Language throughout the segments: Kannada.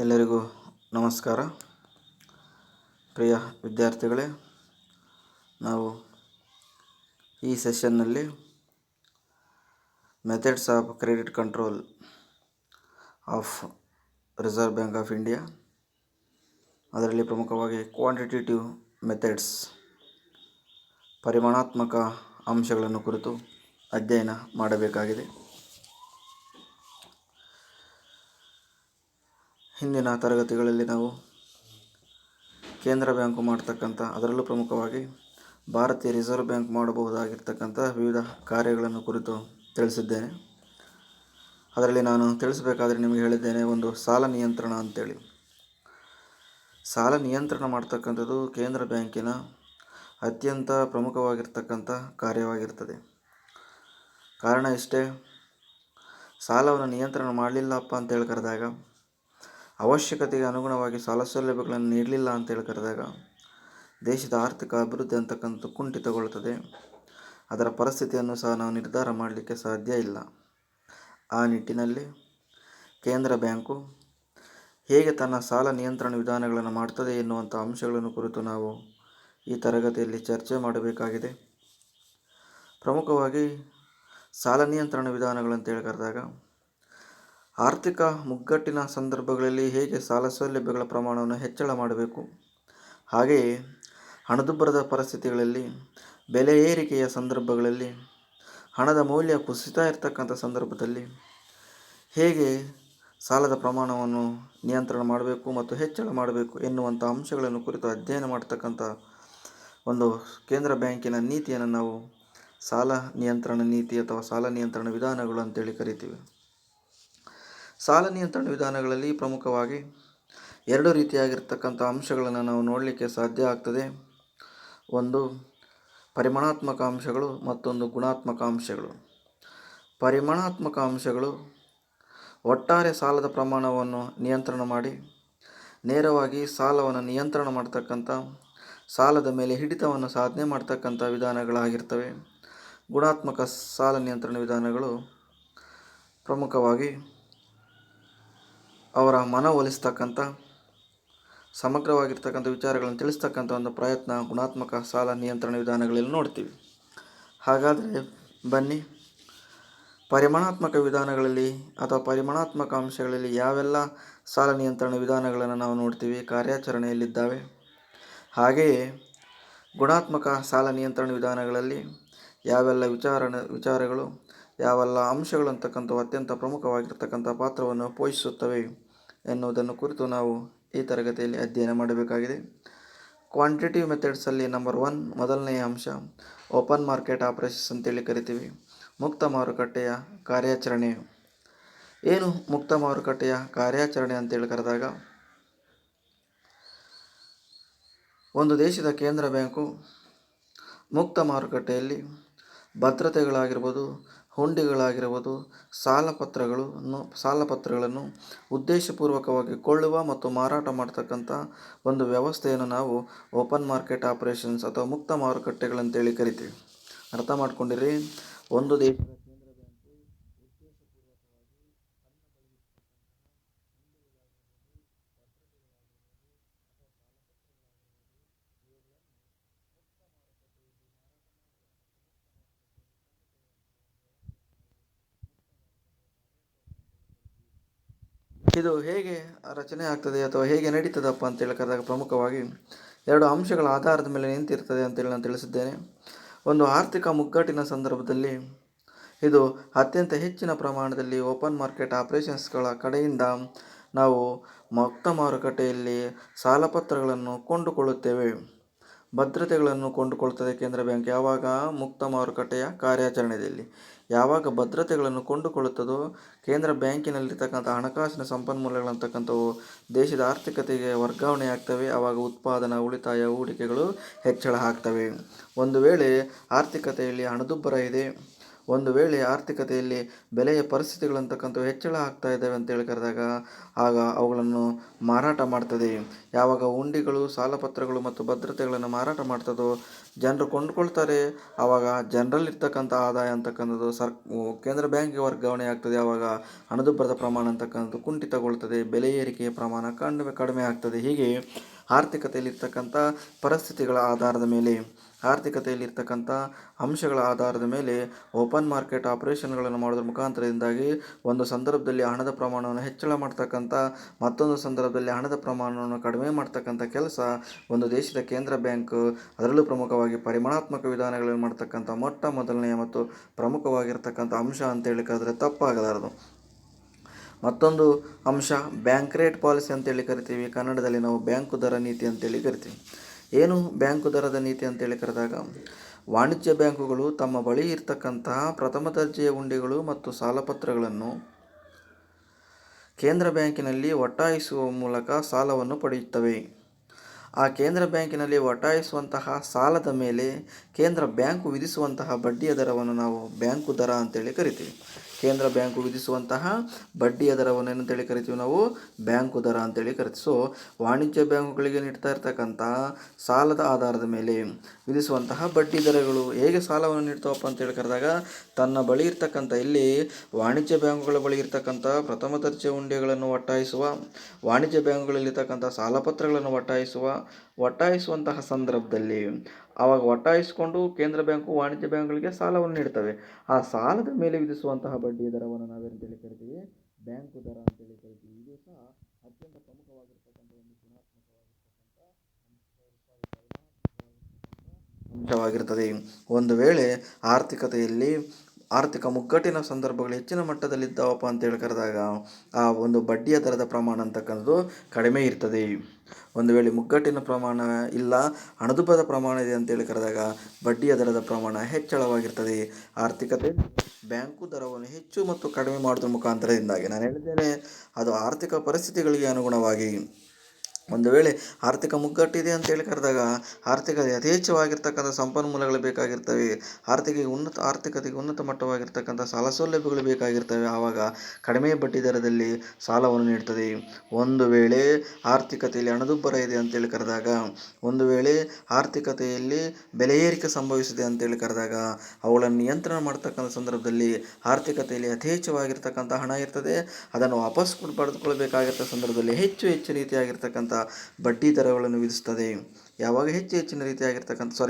ಎಲ್ಲರಿಗೂ ನಮಸ್ಕಾರ. ಪ್ರಿಯ ವಿದ್ಯಾರ್ಥಿಗಳೇ, ನಾವು ಈ ಸೆಷನ್ನಲ್ಲಿ methods of credit control of reserve bank of India, ಅದರಲ್ಲಿ ಪ್ರಮುಖವಾಗಿ ಕ್ವಾಂಟಿಟೇಟಿವ್ ಮೆಥಡ್ಸ್, ಪರಿಮಾಣಾತ್ಮಕ ಅಂಶಗಳನ್ನು ಕುರಿತು ಅಧ್ಯಯನ ಮಾಡಬೇಕಾಗಿದೆ. ಹಿಂದಿನ ತರಗತಿಗಳಲ್ಲಿ ನಾವು ಕೇಂದ್ರ ಬ್ಯಾಂಕು ಮಾಡ್ತಕ್ಕಂಥ, ಅದರಲ್ಲೂ ಪ್ರಮುಖವಾಗಿ ಭಾರತೀಯ ರಿಸರ್ವ್ ಬ್ಯಾಂಕ್ ಮಾಡಬಹುದಾಗಿರ್ತಕ್ಕಂಥ ವಿವಿಧ ಕಾರ್ಯಗಳನ್ನು ಕುರಿತು ತಿಳಿಸಿದ್ದೇನೆ. ಅದರಲ್ಲಿ ನಾನು ತಿಳಿಸಬೇಕಾದ್ರೆ ನಿಮಗೆ ಹೇಳಿದ್ದೇನೆ, ಒಂದು ಸಾಲ ನಿಯಂತ್ರಣ ಅಂತೇಳಿ. ಸಾಲ ನಿಯಂತ್ರಣ ಮಾಡ್ತಕ್ಕಂಥದ್ದು ಕೇಂದ್ರ ಬ್ಯಾಂಕಿನ ಅತ್ಯಂತ ಪ್ರಮುಖವಾಗಿರ್ತಕ್ಕಂಥ ಕಾರ್ಯವಾಗಿರ್ತದೆ. ಕಾರಣ ಇಷ್ಟೇ, ಸಾಲವನ್ನು ನಿಯಂತ್ರಣ ಮಾಡಲಿಲ್ಲಪ್ಪ ಅಂತೇಳಿ ಕರೆದಾಗ, ಅವಶ್ಯಕತೆಗೆ ಅನುಗುಣವಾಗಿ ಸಾಲ ಸೌಲಭ್ಯಗಳನ್ನು ನೀಡಲಿಲ್ಲ ಅಂತೇಳಿ ಕರೆದಾಗ ದೇಶದ ಆರ್ಥಿಕ ಅಭಿವೃದ್ಧಿ ಅಂತಕ್ಕಂಥ ಕುಂಠಿತಗೊಳ್ಳುತ್ತದೆ. ಅದರ ಪರಿಸ್ಥಿತಿಯನ್ನು ಸಹ ನಾವು ನಿರ್ಧಾರ ಮಾಡಲಿಕ್ಕೆ ಸಾಧ್ಯ ಇಲ್ಲ. ಆ ನಿಟ್ಟಿನಲ್ಲಿ ಕೇಂದ್ರ ಬ್ಯಾಂಕು ಹೇಗೆ ತನ್ನ ಸಾಲ ನಿಯಂತ್ರಣ ವಿಧಾನಗಳನ್ನು ಮಾಡ್ತದೆ ಎನ್ನುವಂಥ ಅಂಶಗಳನ್ನು ಕುರಿತು ನಾವು ಈ ತರಗತಿಯಲ್ಲಿ ಚರ್ಚೆ ಮಾಡಬೇಕಾಗಿದೆ. ಪ್ರಮುಖವಾಗಿ ಸಾಲ ನಿಯಂತ್ರಣ ವಿಧಾನಗಳಂತೇಳಿ ಕರೆದಾಗ, ಆರ್ಥಿಕ ಮುಗ್ಗಟ್ಟಿನ ಸಂದರ್ಭಗಳಲ್ಲಿ ಹೇಗೆ ಸಾಲ ಸೌಲಭ್ಯಗಳ ಪ್ರಮಾಣವನ್ನು ಹೆಚ್ಚಳ ಮಾಡಬೇಕು, ಹಾಗೆಯೇ ಹಣದುಬ್ಬರದ ಪರಿಸ್ಥಿತಿಗಳಲ್ಲಿ, ಬೆಲೆ ಏರಿಕೆಯ ಸಂದರ್ಭಗಳಲ್ಲಿ, ಹಣದ ಮೌಲ್ಯ ಕುಸಿತ ಇರತಕ್ಕಂಥ ಸಂದರ್ಭದಲ್ಲಿ ಹೇಗೆ ಸಾಲದ ಪ್ರಮಾಣವನ್ನು ನಿಯಂತ್ರಣ ಮಾಡಬೇಕು ಮತ್ತು ಹೆಚ್ಚಳ ಮಾಡಬೇಕು ಎನ್ನುವಂಥ ಅಂಶಗಳನ್ನು ಕುರಿತು ಅಧ್ಯಯನ ಮಾಡ್ತಕ್ಕಂಥ ಒಂದು ಕೇಂದ್ರ ಬ್ಯಾಂಕಿನ ನೀತಿಯನ್ನು ನಾವು ಸಾಲ ನಿಯಂತ್ರಣ ನೀತಿ ಅಥವಾ ಸಾಲ ನಿಯಂತ್ರಣ ವಿಧಾನಗಳು ಅಂತೇಳಿ ಕರಿತೀವಿ. ಸಾಲ ನಿಯಂತ್ರಣ ವಿಧಾನಗಳಲ್ಲಿ ಪ್ರಮುಖವಾಗಿ ಎರಡು ರೀತಿಯಾಗಿರ್ತಕ್ಕಂಥ ಅಂಶಗಳನ್ನು ನಾವು ನೋಡಲಿಕ್ಕೆ ಸಾಧ್ಯ ಆಗ್ತದೆ. ಒಂದು ಪರಿಮಾಣಾತ್ಮಕ ಅಂಶಗಳು, ಮತ್ತೊಂದು ಗುಣಾತ್ಮಕ ಅಂಶಗಳು. ಪರಿಮಾಣಾತ್ಮಕ ಅಂಶಗಳು ಒಟ್ಟಾರೆ ಸಾಲದ ಪ್ರಮಾಣವನ್ನು ನಿಯಂತ್ರಣ ಮಾಡಿ ನೇರವಾಗಿ ಸಾಲವನ್ನು ನಿಯಂತ್ರಣ ಮಾಡ್ತಕ್ಕಂಥ, ಸಾಲದ ಮೇಲೆ ಹಿಡಿತವನ್ನು ಸಾಧನೆ ಮಾಡ್ತಕ್ಕಂಥ ವಿಧಾನಗಳಾಗಿರ್ತವೆ. ಗುಣಾತ್ಮಕ ಸಾಲ ನಿಯಂತ್ರಣ ವಿಧಾನಗಳು ಪ್ರಮುಖವಾಗಿ ಅವರ ಮನವೊಲಿಸ್ತಕ್ಕಂಥ, ಸಮಗ್ರವಾಗಿರ್ತಕ್ಕಂಥ ವಿಚಾರಗಳನ್ನು ತಿಳಿಸ್ತಕ್ಕಂಥ ಒಂದು ಪ್ರಯತ್ನ ಗುಣಾತ್ಮಕ ಸಾಲ ನಿಯಂತ್ರಣ ವಿಧಾನಗಳಲ್ಲಿ ನೋಡ್ತೀವಿ. ಹಾಗಾದರೆ ಬನ್ನಿ, ಪರಿಮಾಣಾತ್ಮಕ ವಿಧಾನಗಳಲ್ಲಿ ಅಥವಾ ಪರಿಮಾಣಾತ್ಮಕ ಅಂಶಗಳಲ್ಲಿ ಯಾವೆಲ್ಲ ಸಾಲ ನಿಯಂತ್ರಣ ವಿಧಾನಗಳನ್ನು ನಾವು ನೋಡ್ತೀವಿ, ಕಾರ್ಯಾಚರಣೆಯಲ್ಲಿದ್ದಾವೆ. ಹಾಗೆಯೇ ಗುಣಾತ್ಮಕ ಸಾಲ ನಿಯಂತ್ರಣ ವಿಧಾನಗಳಲ್ಲಿ ಯಾವೆಲ್ಲ ವಿಚಾರಗಳು, ಯಾವೆಲ್ಲ ಅಂಶಗಳು ಅಂತಕ್ಕಂಥವು ಅತ್ಯಂತ ಪ್ರಮುಖವಾಗಿರ್ತಕ್ಕಂಥ ಪಾತ್ರವನ್ನು ಪೋಷಿಸುತ್ತವೆ ಎನ್ನುವುದನ್ನು ಕುರಿತು ನಾವು ಈ ತರಗತಿಯಲ್ಲಿ ಅಧ್ಯಯನ ಮಾಡಬೇಕಾಗಿದೆ. ಕ್ವಾಂಟಿಟೇಟಿವ್ ಮೆಥಡ್ಸಲ್ಲಿ ನಂಬರ್ 1, ಮೊದಲನೆಯ ಅಂಶ ಓಪನ್ ಮಾರ್ಕೆಟ್ ಆಪರೇಷನ್ಸ್ ಅಂತೇಳಿ ಕರಿತೀವಿ. ಮುಕ್ತ ಮಾರುಕಟ್ಟೆಯ ಕಾರ್ಯಾಚರಣೆ. ಏನು ಮುಕ್ತ ಮಾರುಕಟ್ಟೆಯ ಕಾರ್ಯಾಚರಣೆ ಅಂತೇಳಿ ಕರೆದಾಗ, ಒಂದು ದೇಶದ ಕೇಂದ್ರ ಬ್ಯಾಂಕು ಮುಕ್ತ ಮಾರುಕಟ್ಟೆಯಲ್ಲಿ ಭದ್ರತೆಗಳಾಗಿರ್ಬೋದು, ಹುಂಡಿಗಳಾಗಿರ್ಬೋದು, ಸಾಲಪತ್ರಗಳನ್ನು ಉದ್ದೇಶಪೂರ್ವಕವಾಗಿ ಕೊಳ್ಳುವ ಮತ್ತು ಮಾರಾಟ ಮಾಡ್ತಕ್ಕಂಥ ಒಂದು ವ್ಯವಸ್ಥೆಯನ್ನು ನಾವು ಓಪನ್ ಮಾರ್ಕೆಟ್ ಆಪರೇಷನ್ಸ್ ಅಥವಾ ಮುಕ್ತ ಮಾರುಕಟ್ಟೆಗಳಂತೇಳಿ ಕರಿತೀವಿ. ಅರ್ಥ ಮಾಡ್ಕೊಂಡಿರಿ, ಒಂದು ದೇಶದ ಕೇಂದ್ರ ಬ್ಯಾಂಕು ಇದು ಹೇಗೆ ರಚನೆ ಆಗ್ತದೆ ಅಥವಾ ಹೇಗೆ ನಡೀತದಪ್ಪ ಅಂತೇಳಿ ಕರೆದಾಗ, ಪ್ರಮುಖವಾಗಿ ಎರಡು ಅಂಶಗಳ ಆಧಾರದ ಮೇಲೆ ನಿಂತಿರ್ತದೆ ಅಂತೇಳಿ ನಾನು ತಿಳಿಸಿದ್ದೇನೆ. ಒಂದು, ಆರ್ಥಿಕ ಮುಗ್ಗಟ್ಟಿನ ಸಂದರ್ಭದಲ್ಲಿ ಇದು ಅತ್ಯಂತ ಹೆಚ್ಚಿನ ಪ್ರಮಾಣದಲ್ಲಿ ಓಪನ್ ಮಾರ್ಕೆಟ್ ಆಪರೇಷನ್ಸ್ಗಳ ಕಡೆಯಿಂದ ನಾವು ಮುಕ್ತ ಮಾರುಕಟ್ಟೆಯಲ್ಲಿ ಸಾಲಪತ್ರಗಳನ್ನು ಕೊಂಡುಕೊಳ್ಳುತ್ತೇವೆ, ಭದ್ರತೆಗಳನ್ನು ಕೊಂಡುಕೊಳ್ಳುತ್ತದೆ ಕೇಂದ್ರ ಬ್ಯಾಂಕ್. ಯಾವಾಗ? ಮುಕ್ತ ಮಾರುಕಟ್ಟೆಯ ಕಾರ್ಯಾಚರಣೆಯಲ್ಲಿ. ಯಾವಾಗ ಭದ್ರತೆಗಳನ್ನು ಕೊಂಡುಕೊಳ್ಳುತ್ತದೋ, ಕೇಂದ್ರ ಬ್ಯಾಂಕಿನಲ್ಲಿರ್ತಕ್ಕಂಥ ಹಣಕಾಸಿನ ಸಂಪನ್ಮೂಲಗಳಂತಕ್ಕಂಥವು ದೇಶದ ಆರ್ಥಿಕತೆಗೆ ವರ್ಗಾವಣೆ ಆಗ್ತವೆ. ಆವಾಗ ಉತ್ಪಾದನಾ, ಉಳಿತಾಯ, ಹೂಡಿಕೆಗಳು ಹೆಚ್ಚಳ ಆಗ್ತವೆ. ಒಂದು ವೇಳೆ ಆರ್ಥಿಕತೆಯಲ್ಲಿ ಹಣದುಬ್ಬರ ಇದೆ, ಒಂದು ವೇಳೆ ಆರ್ಥಿಕತೆಯಲ್ಲಿ ಬೆಲೆಯ ಪರಿಸ್ಥಿತಿಗಳಂತಕ್ಕಂಥವು ಹೆಚ್ಚಳ ಆಗ್ತಾ ಇದ್ದಾವೆ ಅಂತೇಳಿ ಕರೆದಾಗ, ಆಗ ಅವುಗಳನ್ನು ಮಾರಾಟ ಮಾಡ್ತದೆ. ಯಾವಾಗ ಹುಂಡಿಗಳು, ಸಾಲಪತ್ರಗಳು ಮತ್ತು ಭದ್ರತೆಗಳನ್ನು ಮಾರಾಟ ಮಾಡ್ತದೋ, ಜನರು ಕೊಂಡ್ಕೊಳ್ತಾರೆ. ಆವಾಗ ಜನರಲ್ಲಿ ಇರ್ತಕ್ಕಂಥ ಆದಾಯ ಅಂತಕ್ಕಂಥದ್ದು ಕೇಂದ್ರ ಬ್ಯಾಂಕಿಗೆ ವರ್ಗಾವಣೆ ಆಗ್ತದೆ. ಆವಾಗ ಹಣದುಬ್ಬರದ ಪ್ರಮಾಣ ಅಂತಕ್ಕಂಥದ್ದು ಕುಂಠಿತಗೊಳ್ತದೆ. ಬೆಲೆ ಏರಿಕೆಯ ಪ್ರಮಾಣ ಕಡಿಮೆ ಆಗ್ತದೆ. ಹೀಗೆ ಆರ್ಥಿಕತೆಯಲ್ಲಿರ್ತಕ್ಕಂಥ ಪರಿಸ್ಥಿತಿಗಳ ಆಧಾರದ ಮೇಲೆ, ಆರ್ಥಿಕತೆಯಲ್ಲಿರ್ತಕ್ಕಂಥ ಅಂಶಗಳ ಆಧಾರದ ಮೇಲೆ ಓಪನ್ ಮಾರ್ಕೆಟ್ ಆಪರೇಷನ್ಗಳನ್ನು ಮಾಡೋದ್ರ ಮುಖಾಂತರದಿಂದಾಗಿ ಒಂದು ಸಂದರ್ಭದಲ್ಲಿ ಹಣದ ಪ್ರಮಾಣವನ್ನು ಹೆಚ್ಚಳ ಮಾಡ್ತಕ್ಕಂಥ, ಮತ್ತೊಂದು ಸಂದರ್ಭದಲ್ಲಿ ಹಣದ ಪ್ರಮಾಣವನ್ನು ಕಡಿಮೆ ಮಾಡ್ತಕ್ಕಂಥ ಕೆಲಸ ಒಂದು ದೇಶದ ಕೇಂದ್ರ ಬ್ಯಾಂಕ್, ಅದರಲ್ಲೂ ಪ್ರಮುಖವಾಗಿ ಪರಿಮಾಣಾತ್ಮಕ ವಿಧಾನಗಳನ್ನು ಮಾಡ್ತಕ್ಕಂಥ ಮೊಟ್ಟ ಮೊದಲನೆಯ ಮತ್ತು ಪ್ರಮುಖವಾಗಿರ್ತಕ್ಕಂಥ ಅಂಶ ಅಂತೇಳಿ ಕರೆದ್ರೆ ತಪ್ಪಾಗಲಾರದು. ಮತ್ತೊಂದು ಅಂಶ ಬ್ಯಾಂಕ್ ರೇಟ್ ಪಾಲಿಸಿ ಅಂತೇಳಿ ಕರಿತೀವಿ. ಕನ್ನಡದಲ್ಲಿ ನಾವು ಬ್ಯಾಂಕು ದರ ನೀತಿ ಅಂತೇಳಿ ಕರಿತೀವಿ. ಏನು ಬ್ಯಾಂಕು ದರದ ನೀತಿ ಅಂತೇಳಿ ಕರೆದಾಗ, ವಾಣಿಜ್ಯ ಬ್ಯಾಂಕುಗಳು ತಮ್ಮ ಬಳಿ ಇರತಕ್ಕಂತಹ ಪ್ರಥಮ ದರ್ಜೆಯ ಹುಂಡಿಗಳು ಮತ್ತು ಸಾಲಪತ್ರಗಳನ್ನು ಕೇಂದ್ರ ಬ್ಯಾಂಕಿನಲ್ಲಿ ಒಟ್ಟಾಯಿಸುವ ಮೂಲಕ ಸಾಲವನ್ನು ಪಡೆಯುತ್ತವೆ. ಆ ಕೇಂದ್ರ ಬ್ಯಾಂಕಿನಲ್ಲಿ ಒಟ್ಟಾಯಿಸುವಂತಹ ಸಾಲದ ಮೇಲೆ ಕೇಂದ್ರ ಬ್ಯಾಂಕು ವಿಧಿಸುವಂತಹ ಬಡ್ಡಿಯ ದರವನ್ನು ನಾವು ಬ್ಯಾಂಕು ದರ ಅಂತೇಳಿ ಕರಿತೀವಿ. ಕೇಂದ್ರ ಬ್ಯಾಂಕು ವಿಧಿಸುವಂತಹ ಬಡ್ಡಿಯ ದರವನ್ನು ಏನಂತೇಳಿ ಕರಿತೀವಿ ನಾವು? ಬ್ಯಾಂಕು ದರ ಅಂತೇಳಿ ಕರಿತೀವಿ. ಸೊ ವಾಣಿಜ್ಯ ಬ್ಯಾಂಕುಗಳಿಗೆ ನೀಡ್ತಾ ಇರ್ತಕ್ಕಂಥ ಸಾಲದ ಆಧಾರದ ಮೇಲೆ ವಿಧಿಸುವಂತಹ ಬಡ್ಡಿ ದರಗಳು ಹೇಗೆ ಸಾಲವನ್ನು ನೀಡ್ತಾವಪ್ಪ ಅಂತೇಳಿ ಕರೆದಾಗ, ತನ್ನ ಬಳಿ ಇರ್ತಕ್ಕಂಥ, ಇಲ್ಲಿ ವಾಣಿಜ್ಯ ಬ್ಯಾಂಕುಗಳ ಬಳಿ ಇರ್ತಕ್ಕಂಥ ಪ್ರಥಮ ದರ್ಜೆ ಹುಂಡಿಗಳನ್ನು ಒಟ್ಟಾಯಿಸುವ, ವಾಣಿಜ್ಯ ಬ್ಯಾಂಕುಗಳಲ್ಲಿರ್ತಕ್ಕಂಥ ಸಾಲಪತ್ರಗಳನ್ನು ಒಟ್ಟಾಯಿಸುವಂತಹ ಸಂದರ್ಭದಲ್ಲಿ ಆವಾಗ ಒಟ್ಟಾಯಿಸಿಕೊಂಡು ಕೇಂದ್ರ ಬ್ಯಾಂಕು ವಾಣಿಜ್ಯ ಬ್ಯಾಂಕುಗಳಿಗೆ ಸಾಲವನ್ನು ನೀಡ್ತವೆ. ಆ ಸಾಲದ ಮೇಲೆ ವಿಧಿಸುವಂತಹ ಬಡ್ಡಿಯ ದರವನ್ನು ನಾವೇನಂತೇಳಿ ಕರಿತೀವಿ? ಬ್ಯಾಂಕು ದರ ಅಂತೇಳಿ ಕರಿತೀವಿ. ಇದು ಸಹ ಅತ್ಯಂತ ಪ್ರಮುಖವಾಗಿರ್ತಕ್ಕಂಥ ಒಂದು ಅಂಶವಾಗಿರ್ತದೆ. ಒಂದು ವೇಳೆ ಆರ್ಥಿಕತೆಯಲ್ಲಿ ಆರ್ಥಿಕ ಮುಗ್ಗಟ್ಟಿನ ಸಂದರ್ಭಗಳು ಹೆಚ್ಚಿನ ಮಟ್ಟದಲ್ಲಿದ್ದಾವಪ್ಪ ಅಂತೇಳಿ ಕರೆದಾಗ ಆ ಒಂದು ಬಡ್ಡಿಯ ದರದ ಪ್ರಮಾಣ ಅಂತಕ್ಕಂಥದ್ದು ಕಡಿಮೆ ಇರ್ತದೆ. ಒಂದು ವೇಳೆ ಮುಗ್ಗಟ್ಟಿನ ಪ್ರಮಾಣ ಇಲ್ಲ, ಹಣದುಬ್ಬರದ ಪ್ರಮಾಣ ಇದೆ ಅಂತೇಳಿ ಕರೆದಾಗ ಬಡ್ಡಿಯ ದರದ ಪ್ರಮಾಣ ಹೆಚ್ಚಳವಾಗಿರ್ತದೆ. ಆರ್ಥಿಕತೆ ಬ್ಯಾಂಕು ದರವನ್ನು ಹೆಚ್ಚು ಮತ್ತು ಕಡಿಮೆ ಮಾಡೋದ್ರ ಮುಖಾಂತರದಿಂದಾಗಿ, ನಾನು ಹೇಳಿದ್ದೇನೆ, ಅದು ಆರ್ಥಿಕ ಪರಿಸ್ಥಿತಿಗಳಿಗೆ ಅನುಗುಣವಾಗಿ. ಒಂದು ವೇಳೆ ಆರ್ಥಿಕ ಮುಗ್ಗಟ್ಟಿದೆ ಅಂತೇಳಿ ಕರೆದಾಗ ಆರ್ಥಿಕತೆ ಯಥೇಚ್ಛವಾಗಿರ್ತಕ್ಕಂಥ ಸಂಪನ್ಮೂಲಗಳು ಬೇಕಾಗಿರ್ತವೆ. ಆರ್ಥಿಕತೆಗೆ ಉನ್ನತ ಮಟ್ಟವಾಗಿರ್ತಕ್ಕಂಥ ಸಾಲ ಸೌಲಭ್ಯಗಳು ಬೇಕಾಗಿರ್ತವೆ. ಆವಾಗ ಕಡಿಮೆ ಬಡ್ಡಿ ದರದಲ್ಲಿ ಸಾಲವನ್ನು ನೀಡ್ತದೆ. ಒಂದು ವೇಳೆ ಆರ್ಥಿಕತೆಯಲ್ಲಿ ಹಣದುಬ್ಬರ ಇದೆ ಅಂತೇಳಿ ಕರೆದಾಗ, ಒಂದು ವೇಳೆ ಆರ್ಥಿಕತೆಯಲ್ಲಿ ಬೆಲೆ ಏರಿಕೆ ಸಂಭವಿಸಿದೆ ಅಂತೇಳಿ ಕರೆದಾಗ ಅವುಗಳನ್ನು ನಿಯಂತ್ರಣ ಮಾಡ್ತಕ್ಕಂಥ ಸಂದರ್ಭದಲ್ಲಿ ಆರ್ಥಿಕತೆಯಲ್ಲಿ ಯಥೇಚ್ಛವಾಗಿರ್ತಕ್ಕಂಥ ಹಣ ಇರ್ತದೆ. ಅದನ್ನು ವಾಪಸ್ ಪಡೆದುಕೊಳ್ಬೇಕಾಗಿರ್ತ ಸಂದರ್ಭದಲ್ಲಿ ಹೆಚ್ಚು ರೀತಿಯಾಗಿರ್ತಕ್ಕಂಥ ಬಡ್ಡಿ ದರಗಳನ್ನು ವಿಧಿಸ್ತದೆ. ಯಾವಾಗ ಹೆಚ್ಚಿನ ರೀತಿಯಾಗಿರ್ತಕ್ಕಂಥ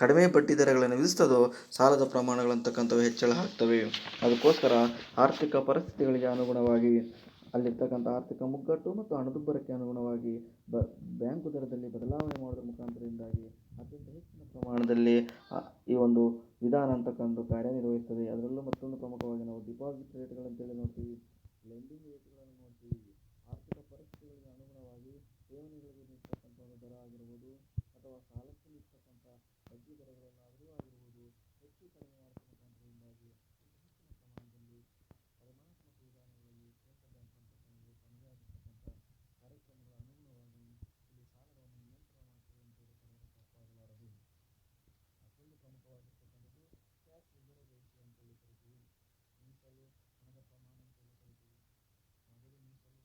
ಕಡಿಮೆ ಬಡ್ಡಿ ದರಗಳನ್ನು ವಿಧಿಸ್ತದೋ ಸಾಲದ ಪ್ರಮಾಣಗಳಂತಕ್ಕಂಥವು ಹೆಚ್ಚಳ ಆಗ್ತವೆ. ಅದಕ್ಕೋಸ್ಕರ ಆರ್ಥಿಕ ಪರಿಸ್ಥಿತಿಗಳಿಗೆ ಅನುಗುಣವಾಗಿ, ಅಲ್ಲಿರ್ತಕ್ಕಂಥ ಆರ್ಥಿಕ ಮುಗ್ಗಟ್ಟು ಮತ್ತು ಹಣದುಬ್ಬರಕ್ಕೆ ಅನುಗುಣವಾಗಿ ಬ್ಯಾಂಕು ದರದಲ್ಲಿ ಬದಲಾವಣೆ ಮಾಡೋದ್ರ ಮುಖಾಂತರದಿಂದಾಗಿ ಅತ್ಯಂತ ಹೆಚ್ಚಿನ ಪ್ರಮಾಣದಲ್ಲಿ ಈ ಒಂದು ವಿಧಾನ ಅಂತಕ್ಕಂಥ ಕಾರ್ಯನಿರ್ವಹಿಸ್ತದೆ. ಅದರಲ್ಲೂ ಮತ್ತೊಂದು ಪ್ರಮುಖವಾಗಿ ನಾವು ಡಿಪಾಸಿಟ್ ರೇಟ್ಗಳಂತೇಳಿ ನೋಡ್ತೀವಿ, ಲೆಂಡಿಂಗ್ ರೇಟ್ಗಳನ್ನು ನೋಡ್ತೀವಿ. ಆರ್ಥಿಕ ಪರಿಸ್ಥಿತಿಗಳಿಗೆ ಅನುಗುಣವಾಗಿ ಠೇವಣಿಗಳಿಗೆ ನೀಡ್ತಕ್ಕಂಥ ದರ ಆಗಿರ್ಬೋದು, ಅಥವಾ ಸಾಲಕ್ಕೆ ನೀಡ್ತಕ್ಕಂಥ ಬಡ್ಡಿ ದರಗಳನ್ನಾದರೂ ಆಗಿರ್ಬೋದು, ಹೆಚ್ಚು ಕಡಿಮೆ ಮಾಡುವ ಮುಖಾಂತರದಿಂದಾಗಿ ಹೆಚ್ಚಿನ ಪ್ರಮಾಣದಲ್ಲಿ ಪರಿಮಾಣಾತ್ಮಕ ವಿಧಾನಗಳಲ್ಲಿ ಕೇಂದ್ರ ಬ್ಯಾಂಕ್ ಅಂತಕ್ಕಂಥದ್ದು ತನ್ನದೇ ಆಗಿರ್ತಕ್ಕಂಥ ಕಾರ್ಯಕ್ರಮಗಳ ಅನುಗುಣವಾಗಿ ಇಲ್ಲಿ ಸಾಲವನ್ನು ನಿಯಂತ್ರಣ ಮಾಡ್ತದೆ ಅಂತೇಳಿ ಕರೆದರೆ ತಪ್ಪಾಗಲಾರದು. ಮತ್ತೊಂದು ಪ್ರಮುಖವಾಗಿರ್ತಕ್ಕಂಥದ್ದು ಕ್ಯಾಶ್ ರಿಸರ್ವ್ ರೇಷಿಯೋ ಅಂತೇಳಿ ಕರಿತೀವಿ. ಮೀಸಲು ಹಣದ ಪ್ರಮಾಣ ಅಂತೇಳಿ ಕರಿತೀವಿ. ನಗದು ಮೀಸಲು